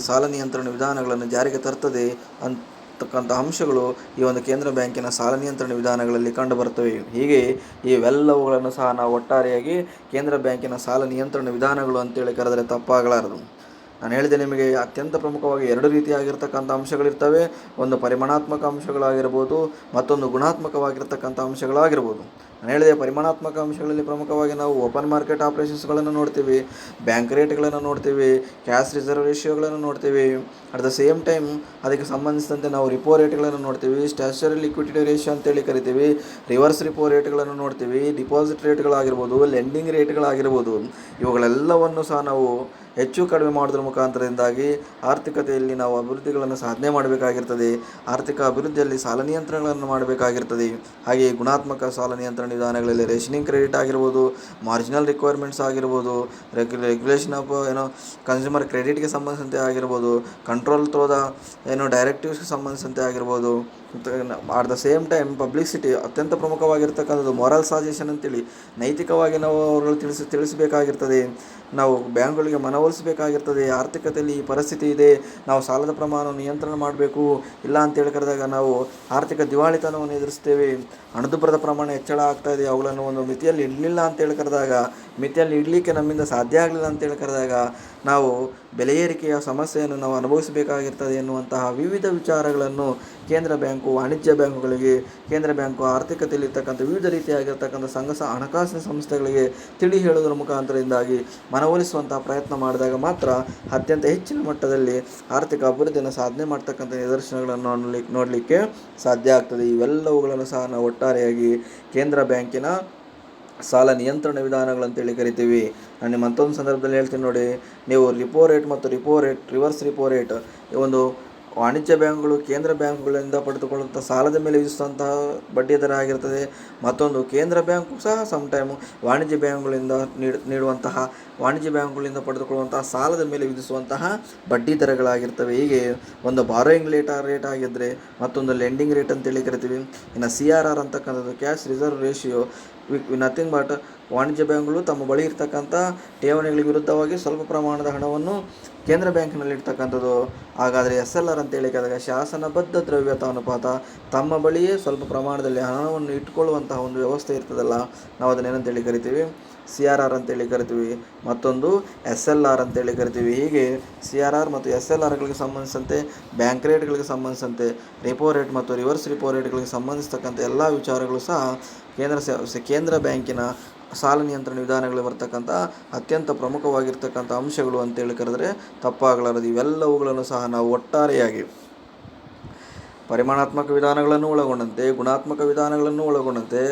ಸಾಲ ನಿಯಂತ್ರಣ ವಿಧಾನಗಳನ್ನು ಜಾರಿಗೆ ತರ್ತದೆ ಅಂತಕ್ಕಂಥ ಅಂಶಗಳು ಈ ಒಂದು ಕೇಂದ್ರ ಬ್ಯಾಂಕಿನ ಸಾಲ ನಿಯಂತ್ರಣ ವಿಧಾನಗಳಲ್ಲಿ ಕಂಡುಬರ್ತವೆ. ಹೀಗೆ ಇವೆಲ್ಲವುಗಳನ್ನು ಸಹ ನಾವು ಒಟ್ಟಾರೆಯಾಗಿ ಕೇಂದ್ರ ಬ್ಯಾಂಕಿನ ಸಾಲ ನಿಯಂತ್ರಣ ವಿಧಾನಗಳು ಅಂತೇಳಿ ಕರೆದರೆ ತಪ್ಪಾಗಲಾರದು. ನಾನು ಹೇಳಿದೆ ನಿಮಗೆ ಅತ್ಯಂತ ಪ್ರಮುಖವಾಗಿ ಎರಡು ರೀತಿಯಾಗಿರ್ತಕ್ಕಂಥ ಅಂಶಗಳಿರ್ತವೆ. ಒಂದು ಪರಿಮಾಣಾತ್ಮಕ ಅಂಶಗಳಾಗಿರ್ಬೋದು, ಮತ್ತೊಂದು ಗುಣಾತ್ಮಕವಾಗಿರ್ತಕ್ಕಂಥ ಅಂಶಗಳಾಗಿರ್ಬೋದು. ನಾನು ಹೇಳಿದೆ ಪರಿಮಾಣಾತ್ಮಕ ಅಂಶಗಳಲ್ಲಿ ಪ್ರಮುಖವಾಗಿ ನಾವು ಓಪನ್ ಮಾರ್ಕೆಟ್ ಆಪರೇಷನ್ಸ್ಗಳನ್ನು ನೋಡ್ತೀವಿ, ಬ್ಯಾಂಕ್ ರೇಟ್ಗಳನ್ನು ನೋಡ್ತೀವಿ, ಕ್ಯಾಶ್ ರಿಸರ್ವ್ ರೇಷಿಯೋಗಳನ್ನು ನೋಡ್ತೀವಿ. ಅಟ್ ದ ಸೇಮ್ ಟೈಮ್ ಅದಕ್ಕೆ ಸಂಬಂಧಿಸಿದಂತೆ ನಾವು ರಿಪೋ ರೇಟ್ಗಳನ್ನು ನೋಡ್ತೀವಿ, ಸ್ಟ್ಯಾಚ್ಯುಟರಿ ಲಿಕ್ವಿಡಿಟಿ ರೇಷಿಯೋ ಅಂತೇಳಿ ಕರಿತೀವಿ, ರಿವರ್ಸ್ ರಿಪೋ ರೇಟ್ಗಳನ್ನು ನೋಡ್ತೀವಿ, ಡಿಪಾಸಿಟ್ ರೇಟ್ಗಳಾಗಿರ್ಬೋದು, ಲೆಂಡಿಂಗ್ ರೇಟ್ಗಳಾಗಿರ್ಬೋದು. ಇವುಗಳೆಲ್ಲವನ್ನು ಸಹ ನಾವು ಹೆಚ್ಚು ಕಡಿಮೆ ಮಾಡೋದ್ರ ಮುಖಾಂತರದಿಂದಾಗಿ ಆರ್ಥಿಕತೆಯಲ್ಲಿ ನಾವು ಅಭಿವೃದ್ಧಿಗಳನ್ನು ಸಾಧನೆ ಮಾಡಬೇಕಾಗಿರ್ತದೆ. ಆರ್ಥಿಕ ಅಭಿವೃದ್ಧಿಯಲ್ಲಿ ಸಾಲ ನಿಯಂತ್ರಣಗಳನ್ನು ಮಾಡಬೇಕಾಗಿರ್ತದೆ. ಹಾಗೆಯೇ ಗುಣಾತ್ಮಕ ಸಾಲ ನಿಯಂತ್ರಣ ವಿಧಾನಗಳಲ್ಲಿ ರೇಷನಿಂಗ್ ಕ್ರೆಡಿಟ್ ಆಗಿರ್ಬೋದು, ಮಾರ್ಜಿನಲ್ ರಿಕ್ವೈರ್ಮೆಂಟ್ಸ್ ಆಗಿರ್ಬೋದು, ರೆಗ್ಯುಲೇಷನ್ ಆಫ್ ಕನ್ಸ್ಯೂಮರ್ ಕ್ರೆಡಿಟ್ಗೆ ಸಂಬಂಧಿಸಿದಂತೆ ಆಗಿರ್ಬೋದು, ಕಂಟ್ರೋಲ್ ಥ್ರೂ ಡೈರೆಕ್ಟಿವ್ಸ್ಗೆ ಸಂಬಂಧಿಸಿದಂತೆ ಆಗಿರ್ಬೋದು. At the same time publicity ಅತ್ಯಂತ ಪ್ರಮುಖವಾಗಿರ್ತಕ್ಕಂಥದ್ದು ಮೊರಲ್ ಸಾಜೆಷನ್ ಅಂತೇಳಿ ನೈತಿಕವಾಗಿ ನಾವು ಅವರುಗಳು ತಿಳಿಸಬೇಕಾಗಿರ್ತದೆ. ನಾವು ಬ್ಯಾಂಕ್ಗಳಿಗೆ ಮನವೊಲಿಸಬೇಕಾಗಿರ್ತದೆ. ಆರ್ಥಿಕತೆಯಲ್ಲಿ ಈ ಪರಿಸ್ಥಿತಿ ಇದೆ, ನಾವು ಸಾಲದ ಪ್ರಮಾಣವನ್ನು ನಿಯಂತ್ರಣ ಮಾಡಬೇಕು, ಇಲ್ಲ ಅಂತೇಳಿ ಕರೆದಾಗ ನಾವು ಆರ್ಥಿಕ ದಿವಾಳಿತನವನ್ನು ಎದುರಿಸ್ತೇವೆ, ಹಣದುಬ್ಬರದ ಪ್ರಮಾಣ ಹೆಚ್ಚಳ ಆಗ್ತಾ ಇದೆ, ಅವುಗಳನ್ನು ಒಂದು ಮಿತಿಯಲ್ಲಿ ಇಡಲಿಲ್ಲ ಅಂತೇಳಿ ಕರೆದಾಗ, ಮಿತಿಯಲ್ಲಿ ಇಡಲಿಕ್ಕೆ ನಮ್ಮಿಂದ ಸಾಧ್ಯ ಆಗಲಿಲ್ಲ ಅಂತೇಳಿ ಕರೆದಾಗ ನಾವು ಬೆಲೆ ಏರಿಕೆಯ ಸಮಸ್ಯೆಯನ್ನು ನಾವು ಅನುಭವಿಸಬೇಕಾಗಿರ್ತದೆ ಎನ್ನುವಂತಹ ವಿವಿಧ ವಿಚಾರಗಳನ್ನು ಕೇಂದ್ರ ಬ್ಯಾಂಕು ವಾಣಿಜ್ಯ ಬ್ಯಾಂಕುಗಳಿಗೆ, ಕೇಂದ್ರ ಬ್ಯಾಂಕು ಆರ್ಥಿಕತೆಯಲ್ಲಿರ್ತಕ್ಕಂಥ ವಿವಿಧ ರೀತಿಯಾಗಿರ್ತಕ್ಕಂಥ ಹಣಕಾಸಿನ ಸಂಸ್ಥೆಗಳಿಗೆ ತಿಳಿ ಹೇಳುವುದರ ಮುಖಾಂತರದಿಂದಾಗಿ ಮನವೊಲಿಸುವಂತಹ ಪ್ರಯತ್ನ ಮಾಡಿದಾಗ ಮಾತ್ರ ಅತ್ಯಂತ ಹೆಚ್ಚಿನ ಮಟ್ಟದಲ್ಲಿ ಆರ್ಥಿಕ ಅಭಿವೃದ್ಧಿಯನ್ನು ಸಾಧನೆ ಮಾಡ್ತಕ್ಕಂಥ ನಿದರ್ಶನಗಳನ್ನು ನೋಡಲಿಕ್ಕೆ ಸಾಧ್ಯ ಆಗ್ತದೆ. ಇವೆಲ್ಲವುಗಳನ್ನು ಸಹ ನಾವು ಒಟ್ಟಾರೆಯಾಗಿ ಕೇಂದ್ರ ಬ್ಯಾಂಕಿನ ಸಾಲ ನಿಯಂತ್ರಣ ವಿಧಾನಗಳಂತೇಳಿ ಕರಿತೀವಿ. ನಾನು ಮತ್ತೊಂದು ಸಂದರ್ಭದಲ್ಲಿ ಹೇಳ್ತೀನಿ ನೋಡಿ, ನೀವು ರಿಪೋ ರೇಟ್ ಮತ್ತು ರಿವರ್ಸ್ ರಿಪೋ ರೇಟ್ ಒಂದು ವಾಣಿಜ್ಯ ಬ್ಯಾಂಕ್ಗಳು ಕೇಂದ್ರ ಬ್ಯಾಂಕುಗಳಿಂದ ಪಡೆದುಕೊಳ್ಳುವಂಥ ಸಾಲದ ಮೇಲೆ ವಿಧಿಸುವಂತಹ ಬಡ್ಡಿ ದರ ಆಗಿರ್ತದೆ. ಮತ್ತೊಂದು ಕೇಂದ್ರ ಬ್ಯಾಂಕು ಸಹ ಸಮ್ಟೈಮು ವಾಣಿಜ್ಯ ಬ್ಯಾಂಕುಗಳಿಂದ ಪಡೆದುಕೊಳ್ಳುವಂತಹ ಸಾಲದ ಮೇಲೆ ವಿಧಿಸುವಂತಹ ಬಡ್ಡಿ ದರಗಳಾಗಿರ್ತವೆ. ಹೀಗೆ ಒಂದು ಬಾರೋಯಿಂಗ್ ರೇಟ್ ಆಗಿದ್ದರೆ ಮತ್ತೊಂದು ಲೆಂಡಿಂಗ್ ರೇಟ್ ಅಂತೇಳಿ ಕರಿತೀವಿ. ಇನ್ನು CRR ಅಂತಕ್ಕಂಥದ್ದು cash reserve ratio, nothing but ವಾಣಿಜ್ಯ ಬ್ಯಾಂಕ್ಗಳು ತಮ್ಮ ಬಳಿ ಇರ್ತಕ್ಕಂಥ ಠೇವಣಿಗಳಿಗೆ ವಿರುದ್ಧವಾಗಿ ಸ್ವಲ್ಪ ಪ್ರಮಾಣದ ಹಣವನ್ನು ಕೇಂದ್ರ ಬ್ಯಾಂಕಿನಲ್ಲಿ ಇರ್ತಕ್ಕಂಥದ್ದು. ಹಾಗಾದರೆ SLR ಅಂತೇಳಿ ಕರೆದಾಗ ಶಾಸನಬದ್ಧ ದ್ರವ್ಯತಾ ಅನುಪಾತ, ತಮ್ಮ ಬಳಿಯೇ ಸ್ವಲ್ಪ ಪ್ರಮಾಣದಲ್ಲಿ ಹಣವನ್ನು ಇಟ್ಕೊಳ್ಳುವಂತಹ ಒಂದು ವ್ಯವಸ್ಥೆ ಇರ್ತದಲ್ಲ, ನಾವು ಅದನ್ನೇನಂತೇಳಿ ಕರಿತೀವಿ CRR ಅಂತೇಳಿ ಕರಿತೀವಿ, ಮತ್ತೊಂದು SLR ಅಂತೇಳಿ ಕರಿತೀವಿ. ಹೀಗೆ CRR ಮತ್ತು SLRಗಳಿಗೆ ಸಂಬಂಧಿಸಿದಂತೆ, ಬ್ಯಾಂಕ್ ರೇಟ್ಗಳಿಗೆ ಸಂಬಂಧಿಸಿದಂತೆ, ರೆಪೋ ರೇಟ್ ಮತ್ತು ರಿವರ್ಸ್ ರಿಪೋ ರೇಟ್ಗಳಿಗೆ ಸಂಬಂಧಿಸ್ತಕ್ಕಂಥ ಎಲ್ಲ ವಿಚಾರಗಳು ಸಹ ಕೇಂದ್ರ ಬ್ಯಾಂಕಿನ ಸಾಲ ನಿಯಂತ್ರಣ ವಿಧಾನಗಳಲ್ಲಿ ಬರ್ತಕ್ಕಂಥ ಅತ್ಯಂತ ಪ್ರಮುಖವಾಗಿರ್ತಕ್ಕಂಥ ಅಂಶಗಳು ಅಂತೇಳಿ ಕರೆದರೆ ತಪ್ಪಾಗಲಾರದು. ಇವೆಲ್ಲವುಗಳನ್ನು ಸಹ ನಾವು ಒಟ್ಟಾರೆಯಾಗಿ ಪರಿಮಾಣಾತ್ಮಕ ವಿಧಾನಗಳನ್ನು ಒಳಗೊಂಡಂತೆ, ಗುಣಾತ್ಮಕ ವಿಧಾನಗಳನ್ನು ಒಳಗೊಂಡಂತೆ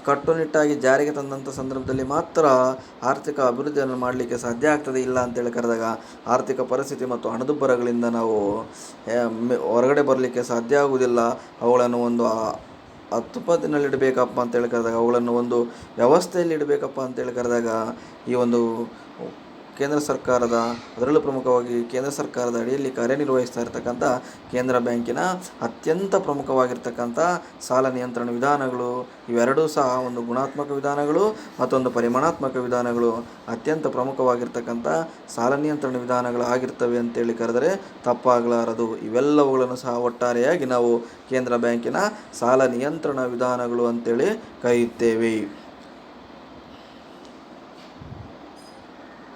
ಕಟ್ಟುನಿಟ್ಟಾಗಿ ಜಾರಿಗೆ ತಂದಂಥ ಸಂದರ್ಭದಲ್ಲಿ ಮಾತ್ರ ಆರ್ಥಿಕ ಅಭಿವೃದ್ಧಿಯನ್ನು ಮಾಡಲಿಕ್ಕೆ ಸಾಧ್ಯ ಆಗ್ತದೆ. ಇಲ್ಲ ಅಂತೇಳಿ ಕರೆದಾಗ ಆರ್ಥಿಕ ಪರಿಸ್ಥಿತಿ ಮತ್ತು ಹಣದುಬ್ಬರಗಳಿಂದ ನಾವು ಹೊರಗಡೆ ಬರಲಿಕ್ಕೆ ಸಾಧ್ಯ ಆಗುವುದಿಲ್ಲ. ಅವುಗಳನ್ನು ಒಂದು ಹತ್ತುಪತ್ತಿನಲ್ಲಿಡಬೇಕಪ್ಪ ಅಂತೇಳಿ ಕರೆದಾಗ, ಅವುಗಳನ್ನು ಒಂದು ವ್ಯವಸ್ಥೆಯಲ್ಲಿ ಇಡಬೇಕಪ್ಪ ಅಂತೇಳಿ ಕರೆದಾಗ ಈ ಒಂದು ಕೇಂದ್ರ ಸರ್ಕಾರದ, ಅದರಲ್ಲೂ ಪ್ರಮುಖವಾಗಿ ಕೇಂದ್ರ ಸರ್ಕಾರದ ಅಡಿಯಲ್ಲಿ ಕಾರ್ಯನಿರ್ವಹಿಸ್ತಾ ಇರತಕ್ಕಂಥ ಕೇಂದ್ರ ಬ್ಯಾಂಕಿನ ಅತ್ಯಂತ ಪ್ರಮುಖವಾಗಿರ್ತಕ್ಕಂಥ ಸಾಲ ನಿಯಂತ್ರಣ ವಿಧಾನಗಳು ಇವೆರಡೂ ಸಹ ಒಂದು ಗುಣಾತ್ಮಕ ವಿಧಾನಗಳು, ಮತ್ತೊಂದು ಪರಿಮಾಣಾತ್ಮಕ ವಿಧಾನಗಳು ಅತ್ಯಂತ ಪ್ರಮುಖವಾಗಿರ್ತಕ್ಕಂಥ ಸಾಲ ನಿಯಂತ್ರಣ ವಿಧಾನಗಳು ಆಗಿರ್ತವೆ ಅಂತೇಳಿ ಕರೆದರೆ ತಪ್ಪಾಗಲಾರದು. ಇವೆಲ್ಲವುಗಳನ್ನು ಸಹ ಒಟ್ಟಾರೆಯಾಗಿ ನಾವು ಕೇಂದ್ರ ಬ್ಯಾಂಕಿನ ಸಾಲ ನಿಯಂತ್ರಣ ವಿಧಾನಗಳು ಅಂತೇಳಿ ಕರೆಯುತ್ತೇವೆ.